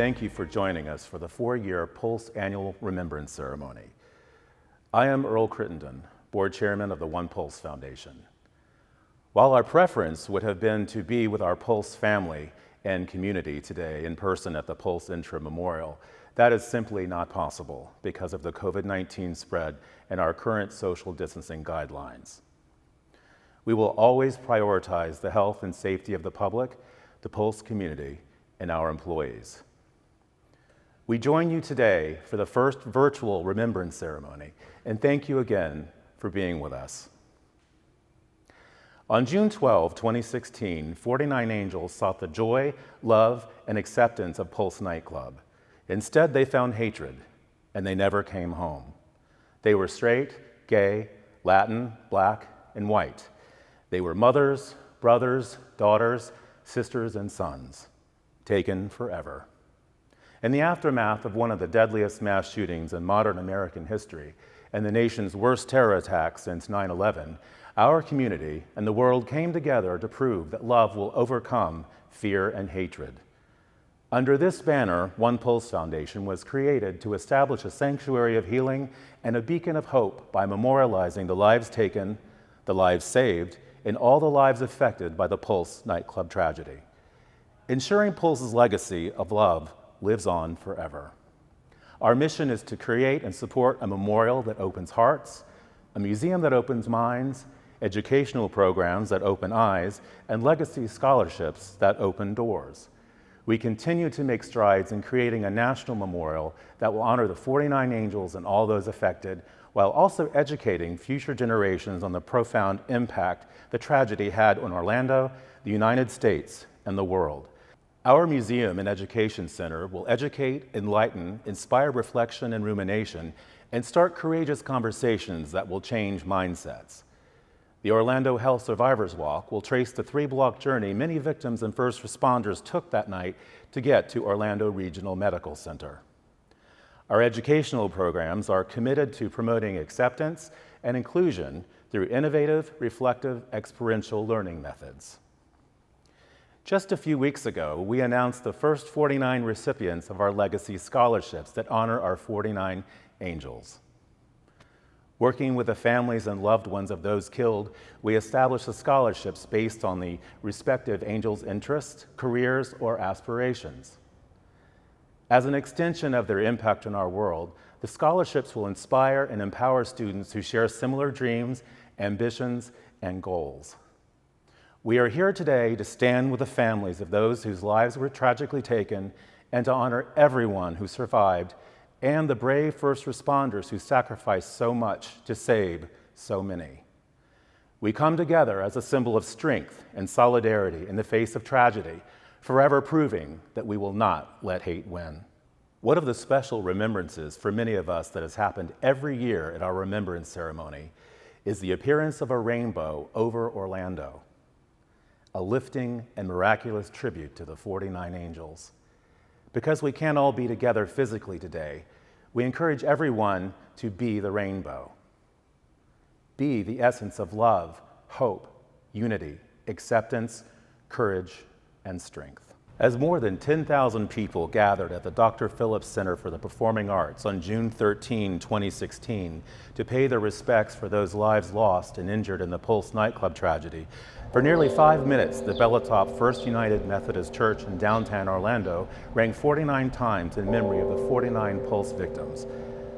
thank you for joining us for the 4-year Pulse Annual Remembrance Ceremony. I am Earl Crittenden, Board Chairman of the onePULSE Foundation. While our preference would have been to be with our Pulse family and community today in person at the Pulse Intra Memorial, that is simply not possible because of the COVID-19 spread and our current social distancing guidelines. We will always prioritize the health and safety of the public, the Pulse community, and our employees. We join you today for the first virtual Remembrance Ceremony, and thank you again for being with us. On June 12, 2016, 49 angels sought the joy, love, and acceptance of Pulse nightclub. Instead, they found hatred, and they never came home. They were straight, gay, Latin, black, and white. They were mothers, brothers, daughters, sisters, and sons, taken forever. In the aftermath of one of the deadliest mass shootings in modern American history and the nation's worst terror attack since 9/11, our community and the world came together to prove that love will overcome fear and hatred. Under this banner, onePULSE Foundation was created to establish a sanctuary of healing and a beacon of hope by memorializing the lives taken, the lives saved, and all the lives affected by the Pulse nightclub tragedy. Ensuring Pulse's legacy of love lives on forever. Our mission is to create and support a memorial that opens hearts, a museum that opens minds, educational programs that open eyes, and legacy scholarships that open doors. We continue to make strides in creating a national memorial that will honor the 49 angels and all those affected, while also educating future generations on the profound impact the tragedy had on Orlando, the United States, and the world. Our museum and education center will educate, enlighten, inspire reflection and rumination, and start courageous conversations that will change mindsets. The Orlando Health Survivors Walk will trace the 3-block journey many victims and first responders took that night to get to Orlando Regional Medical Center. Our educational programs are committed to promoting acceptance and inclusion through innovative, reflective, experiential learning methods. Just a few weeks ago, we announced the first 49 recipients of our legacy scholarships that honor our 49 angels. Working with the families and loved ones of those killed, we established the scholarships based on the respective angels' interests, careers, or aspirations. As an extension of their impact on our world, the scholarships will inspire and empower students who share similar dreams, ambitions, and goals. We are here today to stand with the families of those whose lives were tragically taken and to honor everyone who survived and the brave first responders who sacrificed so much to save so many. We come together as a symbol of strength and solidarity in the face of tragedy, forever proving that we will not let hate win. One of the special remembrances for many of us that has happened every year at our Remembrance Ceremony is the appearance of a rainbow over Orlando, a lifting and miraculous tribute to the 49 angels. Because we can't all be together physically today, we encourage everyone to be the rainbow. Be the essence of love, hope, unity, acceptance, courage, and strength. As more than 10,000 people gathered at the Dr. Phillips Center for the Performing Arts on June 13, 2016, to pay their respects for those lives lost and injured in the Pulse nightclub tragedy, for nearly 5 minutes, the Bellotop First United Methodist Church in downtown Orlando rang 49 times in memory of the 49 Pulse victims.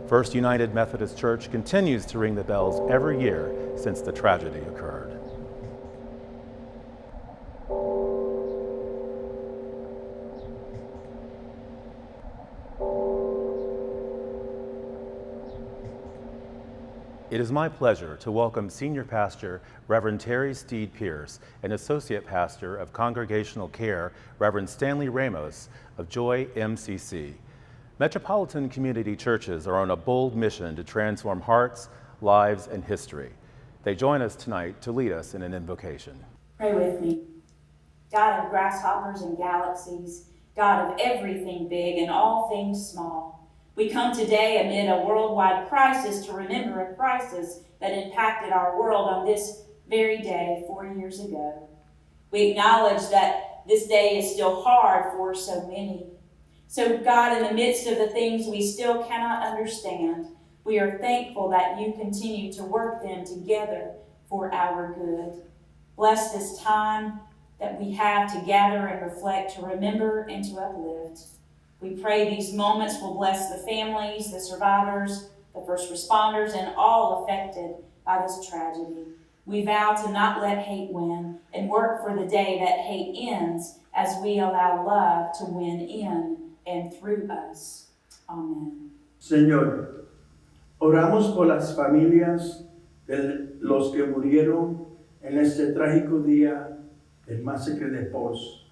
First United Methodist Church continues to ring the bells every year since the tragedy occurred. It is my pleasure to welcome Senior Pastor Reverend Terri Steed Pierce and Associate Pastor of Congregational Care Reverend Stanley Ramos of Joy MCC. Metropolitan community churches are on a bold mission to transform hearts, lives, and history. They join us tonight to lead us in an invocation. Pray with me. God of grasshoppers and galaxies, God of everything big and all things small, we come today amid a worldwide crisis to remember a crisis that impacted our world on this very day 4 years ago. We acknowledge that this day is still hard for so many So God, in the midst of the things we still cannot understand, we are thankful that you continue to work them together for our good. Bless this time that we have to gather and reflect, to remember and to uplift. We pray these moments will bless the families, the survivors, the first responders, and all affected by this tragedy. We vow to not let hate win and work for the day that hate ends as we allow love to win in and through us. Amen. Señor, oramos por las familias de los que murieron en este trágico día del masacre de Pos.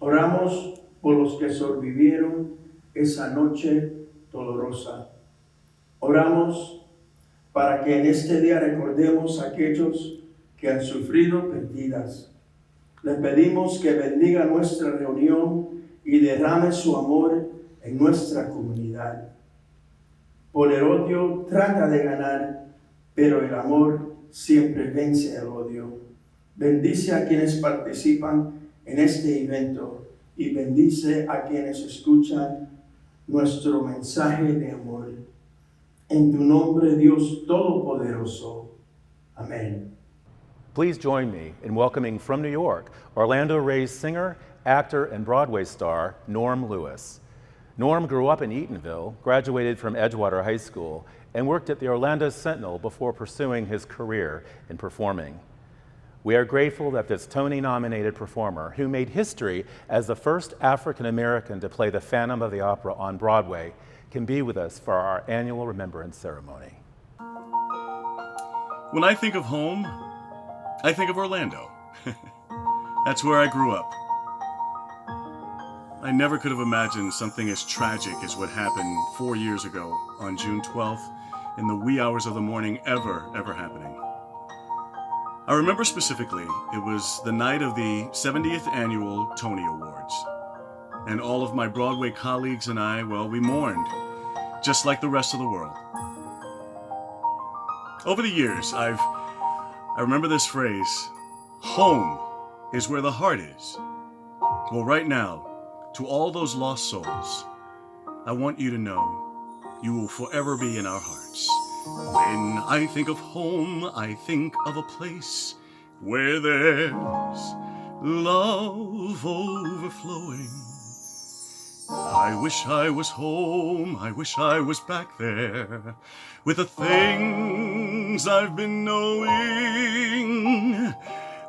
Oramos por los que sobrevivieron esa noche dolorosa. Oramos para que en este día recordemos a aquellos que han sufrido pérdidas. Le pedimos que bendiga nuestra reunión y derrame su amor en nuestra comunidad. Por el odio trata de ganar, pero el amor siempre vence el odio. Bendice a quienes participan en este evento y bendice a quienes escuchan nuestro mensaje de amor. En tu nombre, Dios Todopoderoso. Amén. Please join me in welcoming from New York, Orlando-raised singer, actor, and Broadway star, Norm Lewis. Norm grew up in Eatonville, graduated from Edgewater High School, and worked at the Orlando Sentinel before pursuing his career in performing. We are grateful that this Tony-nominated performer, who made history as the first African-American to play the Phantom of the Opera on Broadway, can be with us for our annual Remembrance Ceremony. When I think of home, I think of Orlando. That's where I grew up. I never could have imagined something as tragic as what happened 4 years ago on June 12th in the wee hours of the morning ever happening. I remember specifically, it was the night of the 70th Annual Tony Awards. And all of my Broadway colleagues and I, well, we mourned, just like the rest of the world. Over the years, I remember this phrase, home is where the heart is. Well, right now, to all those lost souls, I want you to know you will forever be in our hearts. When I think of home, I think of a place where there's love overflowing. I wish I was home, I wish I was back there with the things I've been knowing.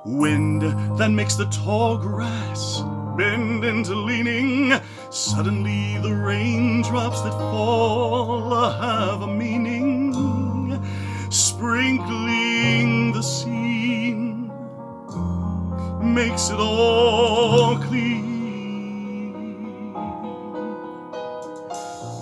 Wind that makes the tall grass bend into leaning. Suddenly the raindrops that fall have a meaning, sprinkling the scene makes it all clean.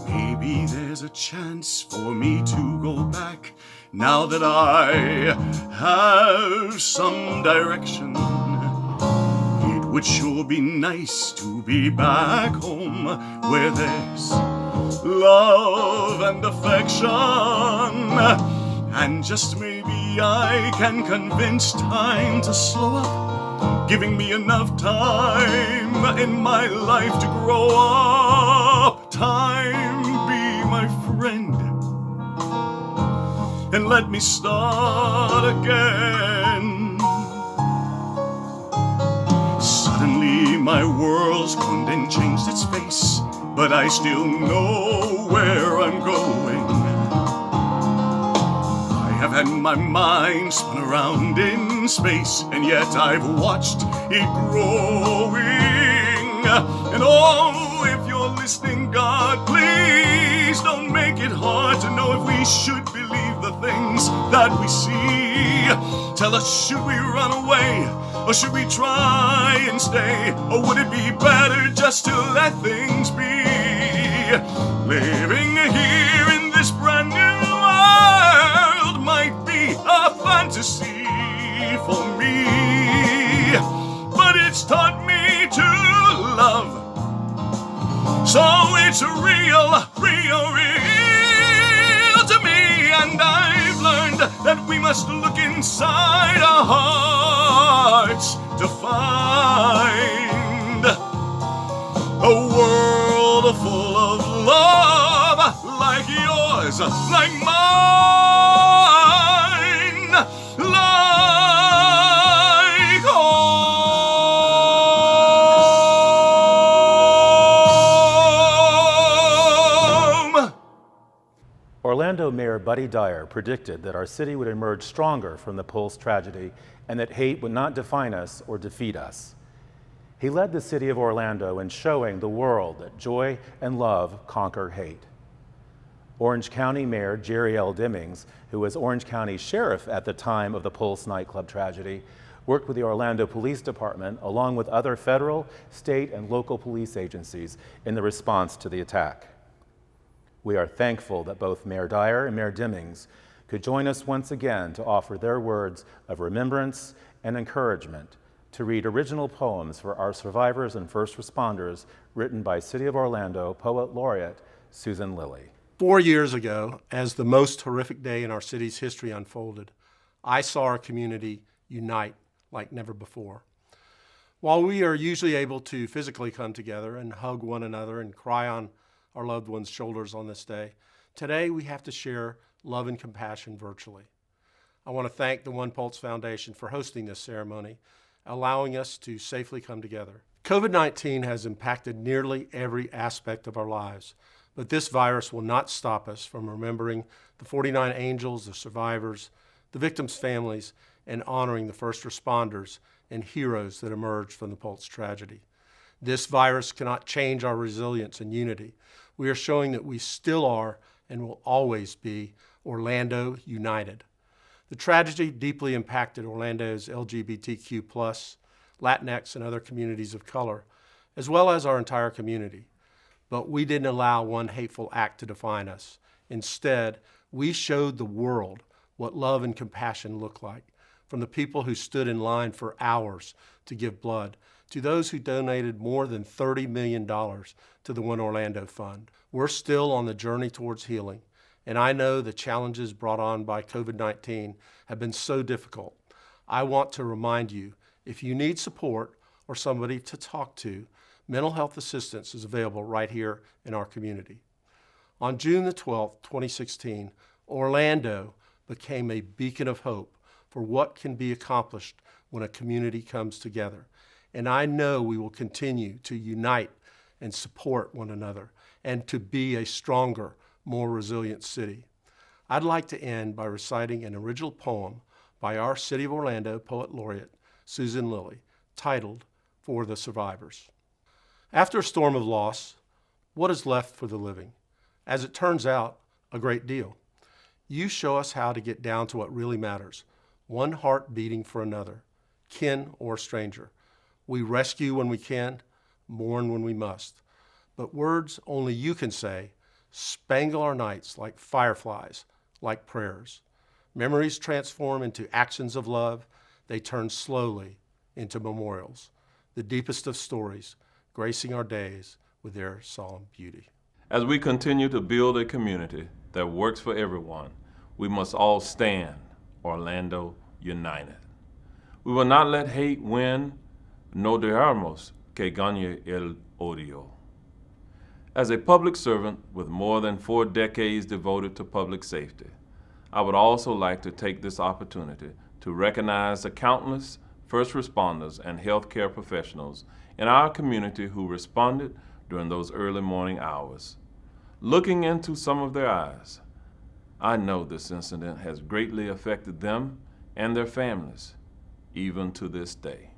Maybe there's a chance for me to go back now that I have some direction. It would sure be nice to be back home where there's love and affection. And just maybe I can convince time to slow up, giving me enough time in my life to grow up. Time be my friend and let me start again. Suddenly my world's gone and changed its face, but I still know where I'm going. I have had my mind spun around in space, and yet I've watched it growing. And oh, if you're listening, God, please don't make it hard to know if we should believe the things that we see. Tell us, should we run away, or should we try and stay? Or would it be better just to let things be? Living here in this brand new world might be a fantasy for me, but it's taught me to love. So it's real to me, and I've learned that we must look inside our hearts to find a world eyes like mine, like home. Orlando Mayor Buddy Dyer predicted that our city would emerge stronger from the Pulse tragedy and that hate would not define us or defeat us. He led the city of Orlando in showing the world that joy and love conquer hate. Orange County Mayor Yaire Demings, who was Orange County Sheriff at the time of the Pulse nightclub tragedy, worked with the Orlando Police Department along with other federal, state, and local police agencies in the response to the attack. We are thankful that both Mayor Dyer and Mayor Demings could join us once again to offer their words of remembrance and encouragement to read original poems for our survivors and first responders written by City of Orlando Poet Laureate Susan Lilley. 4 years ago, as the most horrific day in our city's history unfolded, I saw our community unite like never before. While we are usually able to physically come together and hug one another and cry on our loved ones' shoulders on this day, today we have to share love and compassion virtually. I want to thank the onePULSE Foundation for hosting this ceremony, allowing us to safely come together. COVID-19 has impacted nearly every aspect of our lives, but this virus will not stop us from remembering the 49 angels, the survivors, the victims' families, and honoring the first responders and heroes that emerged from the Pulse tragedy. This virus cannot change our resilience and unity. We are showing that we still are and will always be Orlando United. The tragedy deeply impacted Orlando's LGBTQ+, Latinx, and other communities of color, as well as our entire community. But we didn't allow one hateful act to define us. Instead, we showed the world what love and compassion look like, from the people who stood in line for hours to give blood, to those who donated more than $30 million to the One Orlando Fund. We're still on the journey towards healing, and I know the challenges brought on by COVID-19 have been so difficult. I want to remind you, if you need support or somebody to talk to, mental health assistance is available right here in our community. On June the 12th, 2016, Orlando became a beacon of hope for what can be accomplished when a community comes together. And I know we will continue to unite and support one another and to be a stronger, more resilient city. I'd like to end by reciting an original poem by our City of Orlando Poet Laureate Susan Lilley, titled For the Survivors. After a storm of loss, what is left for the living? As it turns out, a great deal. You show us how to get down to what really matters, one heart beating for another, kin or stranger. We rescue when we can, mourn when we must. But words only you can say spangle our nights like fireflies, like prayers. Memories transform into actions of love. They turn slowly into memorials, the deepest of stories, gracing our days with their solemn beauty. As we continue to build a community that works for everyone, we must all stand Orlando united. We will not let hate win, no dejamos que gane el odio. As a public servant with more than 4 decades devoted to public safety, I would also like to take this opportunity to recognize the countless first responders and healthcare professionals in our community who responded during those early morning hours. Looking into some of their eyes, I know this incident has greatly affected them and their families, even to this day.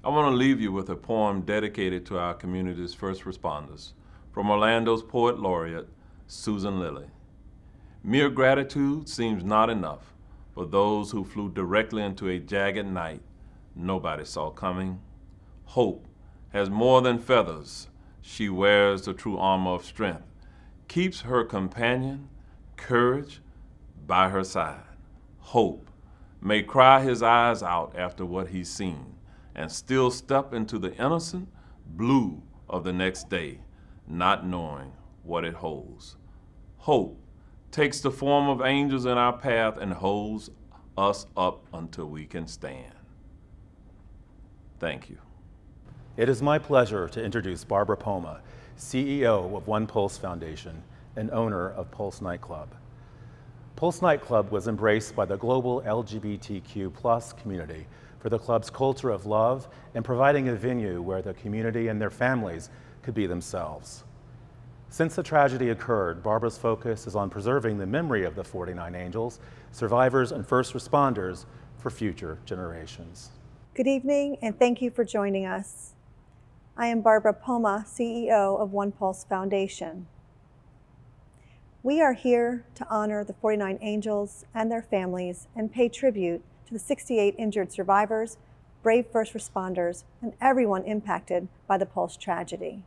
I want to leave you with a poem dedicated to our community's first responders from Orlando's Poet Laureate Susan Lilley. Mere gratitude seems not enough for those who flew directly into a jagged night nobody saw coming. Hope has more than feathers. She wears the true armor of strength, keeps her companion, courage, by her side. Hope may cry his eyes out after what he's seen and still step into the innocent blue of the next day, not knowing what it holds. Hope takes the form of angels in our path and holds us up until we can stand. Thank you. It is my pleasure to introduce Barbara Poma, CEO of onePULSE Foundation, and owner of Pulse nightclub. Pulse nightclub was embraced by the global LGBTQ+ community for the club's culture of love and providing a venue where the community and their families could be themselves. Since the tragedy occurred, Barbara's focus is on preserving the memory of the 49 angels, survivors, and first responders for future generations. Good evening, and thank you for joining us. I am Barbara Poma, CEO of onePULSE Foundation. We are here to honor the 49 angels and their families and pay tribute to the 68 injured survivors, brave first responders, and everyone impacted by the Pulse tragedy.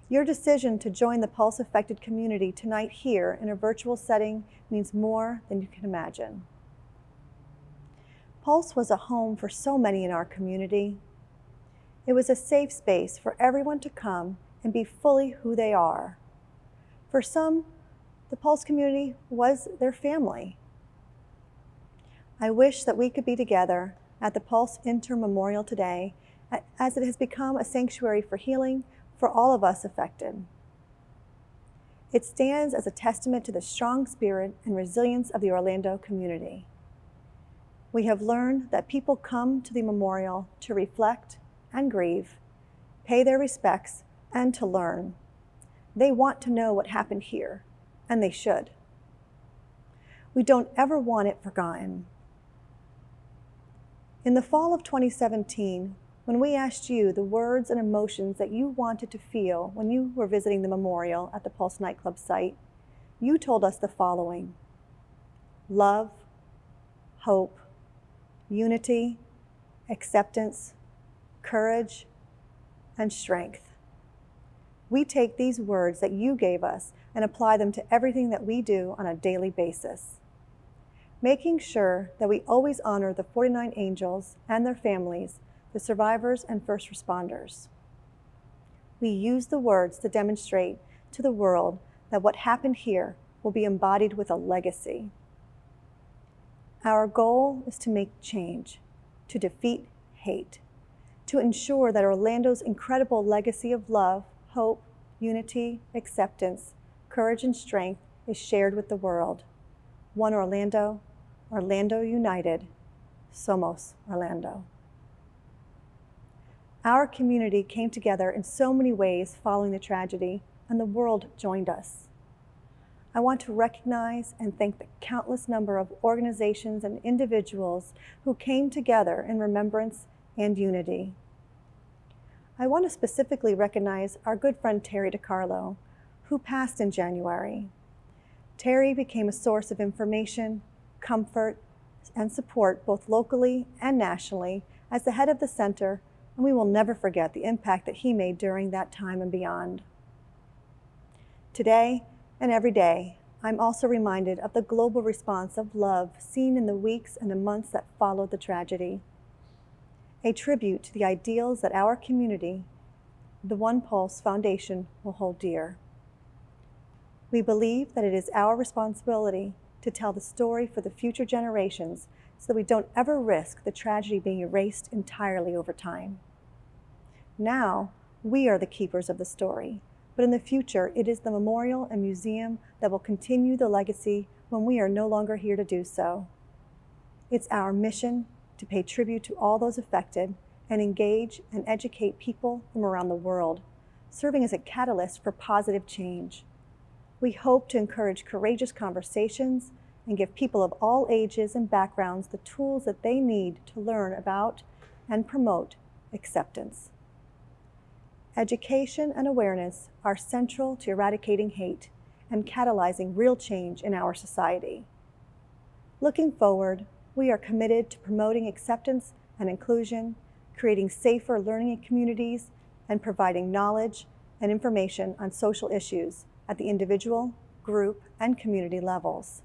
Your decision to join the Pulse-affected community tonight here in a virtual setting means more than you can imagine. Pulse was a home for so many in our community. It was a safe space for everyone to come and be fully who they are. For some, the Pulse community was their family. I wish that we could be together at the Pulse Inter-Memorial today, as it has become a sanctuary for healing for all of us affected. It stands as a testament to the strong spirit and resilience of the Orlando community. We have learned that people come to the memorial to reflect and grieve, pay their respects, and to learn. They want to know what happened here, and they should. We don't ever want it forgotten. In the fall of 2017, when we asked you the words and emotions that you wanted to feel when you were visiting the memorial at the Pulse nightclub site, you told us the following: love, hope, unity, acceptance, courage, and strength. We take these words that you gave us and apply them to everything that we do on a daily basis, making sure that we always honor the 49 angels and their families, the survivors and first responders. We use the words to demonstrate to the world that what happened here will be embodied with a legacy. Our goal is to make change, to defeat hate, to ensure that Orlando's incredible legacy of love, hope, unity, acceptance, courage, and strength is shared with the world. One Orlando, Orlando united, Somos Orlando. Our community came together in so many ways following the tragedy, and the world joined us. I want to recognize and thank the countless number of organizations and individuals who came together in remembrance and unity. I want to specifically recognize our good friend Terri DiCarlo, who passed in January. Terri became a source of information, comfort, and support both locally and nationally as the head of the center, and we will never forget the impact that he made during that time and beyond. Today and every day, I'm also reminded of the global response of love seen in the weeks and the months that followed the tragedy. A tribute to the ideals that our community, the onePULSE Foundation, will hold dear. We believe that it is our responsibility to tell the story for the future generations so that we don't ever risk the tragedy being erased entirely over time. Now, we are the keepers of the story, but in the future, it is the memorial and museum that will continue the legacy when we are no longer here to do so. It's our mission to pay tribute to all those affected and engage and educate people from around the world, serving as a catalyst for positive change. We hope to encourage courageous conversations and give people of all ages and backgrounds the tools that they need to learn about and promote acceptance. Education and awareness are central to eradicating hate and catalyzing real change in our society. Looking forward, we are committed to promoting acceptance and inclusion, creating safer learning communities, and providing knowledge and information on social issues at the individual, group, and community levels.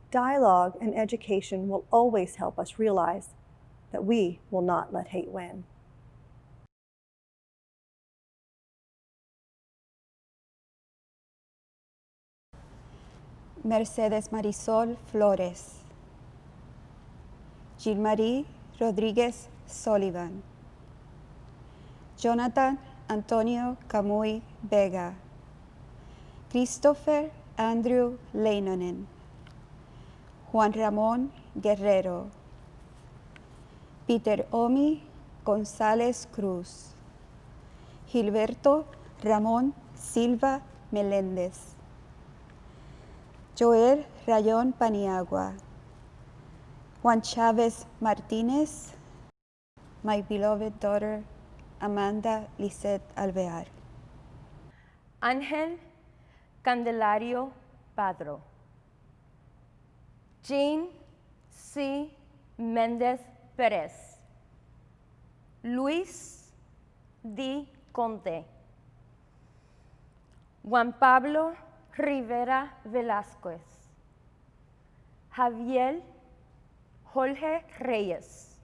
Dialogue and education will always help us realize that we will not let hate win. Mercedes Marisol Flores, Gilmarie Rodriguez Sullivan, Jonathan Antonio Camuy Vega, Christopher Andrew Leinonen, Juan Ramón Guerrero, Peter Omi González Cruz, Gilberto Ramón Silva Meléndez, Joel Rayón Paniagua, Juan Chávez Martínez, my beloved daughter Amanda Lisette Alvear. Ángel Candelario Padro, Jean C. Méndez Pérez, Luis D. Conte, Juan Pablo Rivera Velázquez, Javier Jorge Reyes,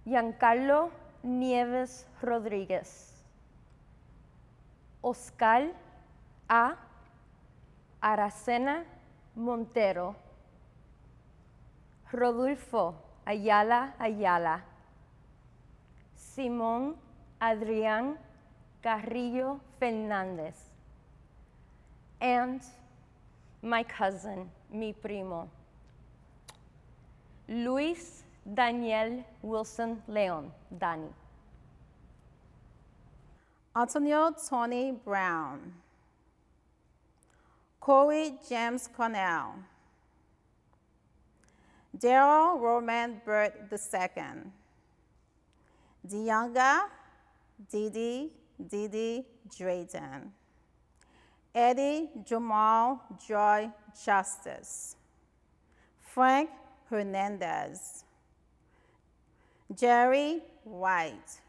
Giancarlo Nieves Rodríguez, Oscar A. Aracena Montero, Rodolfo Ayala, Simón Adrián Carrillo Fernández, and my cousin, mi primo, Luis Daniel Wilson León, Dani. Antonio Tony Brown, Corey James Cornell, Daryl Roman Burt II, Dianga Didi Drayton, Eddie Jamal Joy Justice, Frank Hernandez, Jerry White,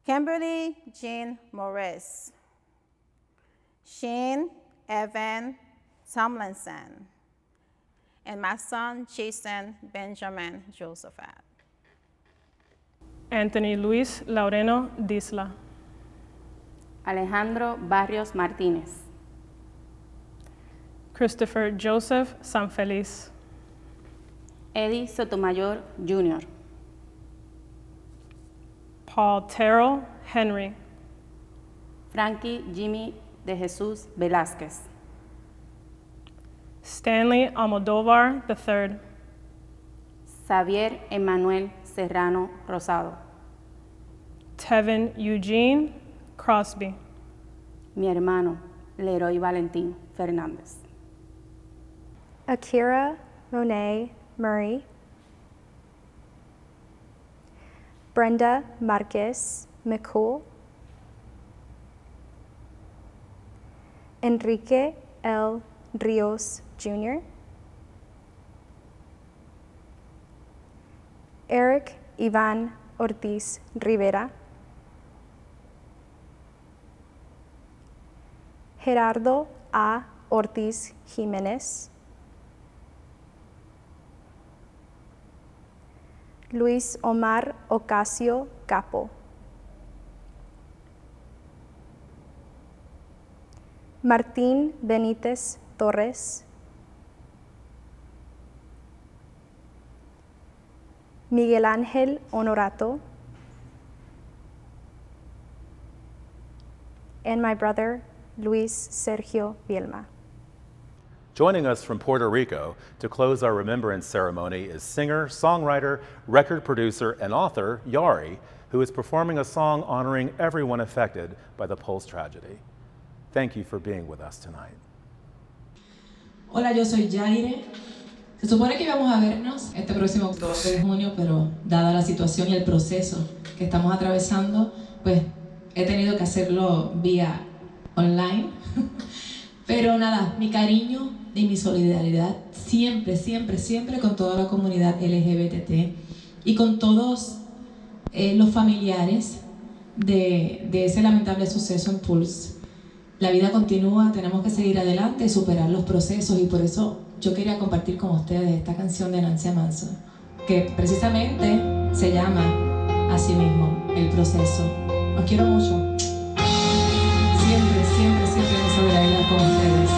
Kimberly Jean Morris, Shane Evan Tomlinson, and my son Jason Benjamin Josephat. Anthony Luis Laureno Disla, Alejandro Barrios Martínez, Christopher Joseph Sanfeliz, Eddie Sotomayor Jr., Paul Terrell Henry, Frankie Jimmy de Jesus Velázquez, Stanley Almodovar III, Xavier Emanuel Serrano Rosado, Tevin Eugene Crosby, mi hermano Leroy Valentín Fernández, Akira Monet Murray, Brenda Marquez McCool, Enrique L. Rios Jr., Eric Ivan Ortiz Rivera, Gerardo A. Ortiz Jiménez, Luis Omar Ocasio Capo, Martín Benítez Torres, Miguel Ángel Honorato, and my brother Luis Sergio Bielma. Joining us from Puerto Rico to close our remembrance ceremony is singer, songwriter, record producer, and author Yaire, who is performing a song honoring everyone affected by the Pulse tragedy. Thank you for being with us tonight. Hola, yo soy Yaire. Se supone que íbamos a vernos este próximo 12 de junio, pero dada la situación y el proceso que estamos atravesando, pues he tenido que hacerlo vía online. Pero nada, mi cariño y mi solidaridad siempre, siempre, siempre con toda la comunidad LGBT y con todos los familiares de ese lamentable suceso en Pulse. La vida continúa, tenemos que seguir adelante y superar los procesos, y por eso yo quería compartir con ustedes esta canción de Nancy Manso, que precisamente se llama así mismo, El Proceso. Os quiero mucho. Siempre, siempre, siempre en solidaridad con ustedes.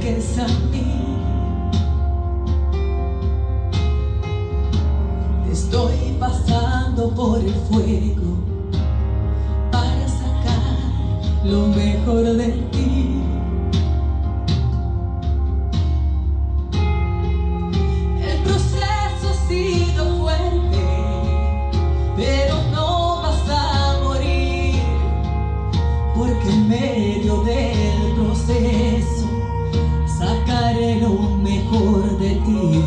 acerques a mí. Estoy pasando por el fuego para sacar lo mejor de ti. El proceso ha sido fuerte, pero no vas a morir, porque en medio del proceso sacaré lo mejor de ti.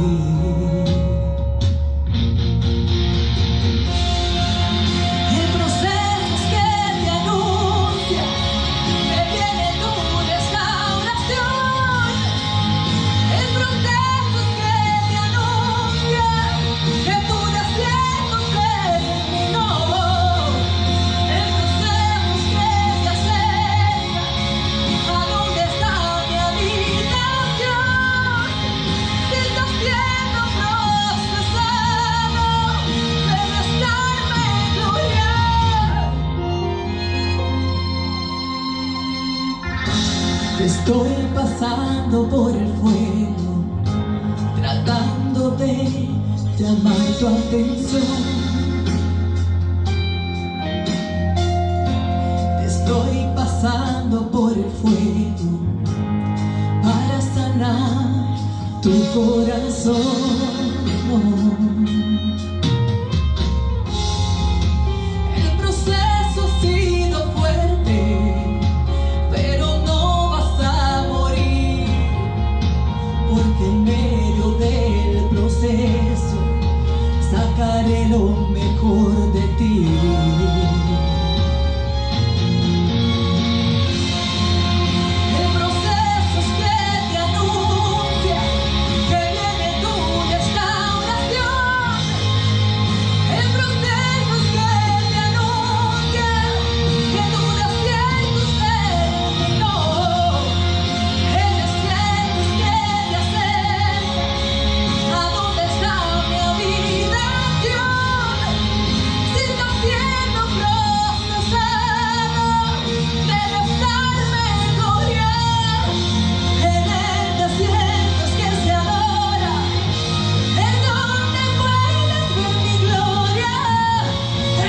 Estoy pasando por el fuego, tratando de llamar tu atención. Estoy pasando por el fuego para sanar tu corazón. El proceso ha sido fuerte, porque en medio del proceso sacaré lo mejor de ti. El proceso es que te anuncia que viene tu restauración. El proceso es que te anuncia que tu desierto terminó. El desierto es que te acerca a donde está mi habitación. Si estás siendo procesado, debes darme gloria. En el desierto es que se adora, es donde puedes ver mi gloria.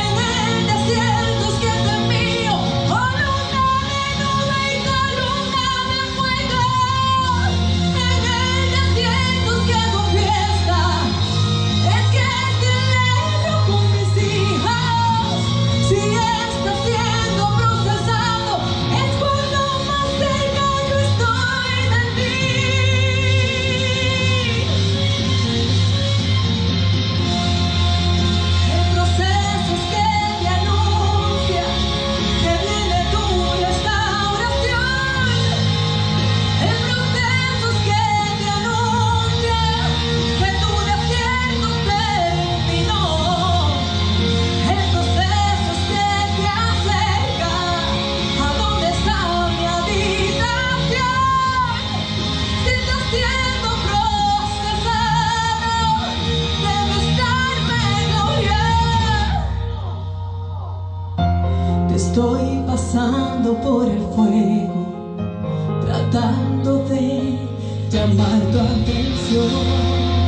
En el desierto es que te envío, oh luna de nube y columna de fuego. En el desierto es que hago fiesta, es que celebro con mis hijas. Si estás siendo procesado, es cuando más cerca yo estoy de ti. El proceso es que te anuncia que viene tu restauración. El proceso es que te anuncia que tu desierto terminó. El proceso es que te acerca a donde está mi habitación. Si estás siendo procesado, debes darme gloria. Te estoy pasando por el fuego, tratando de llamar tu atención.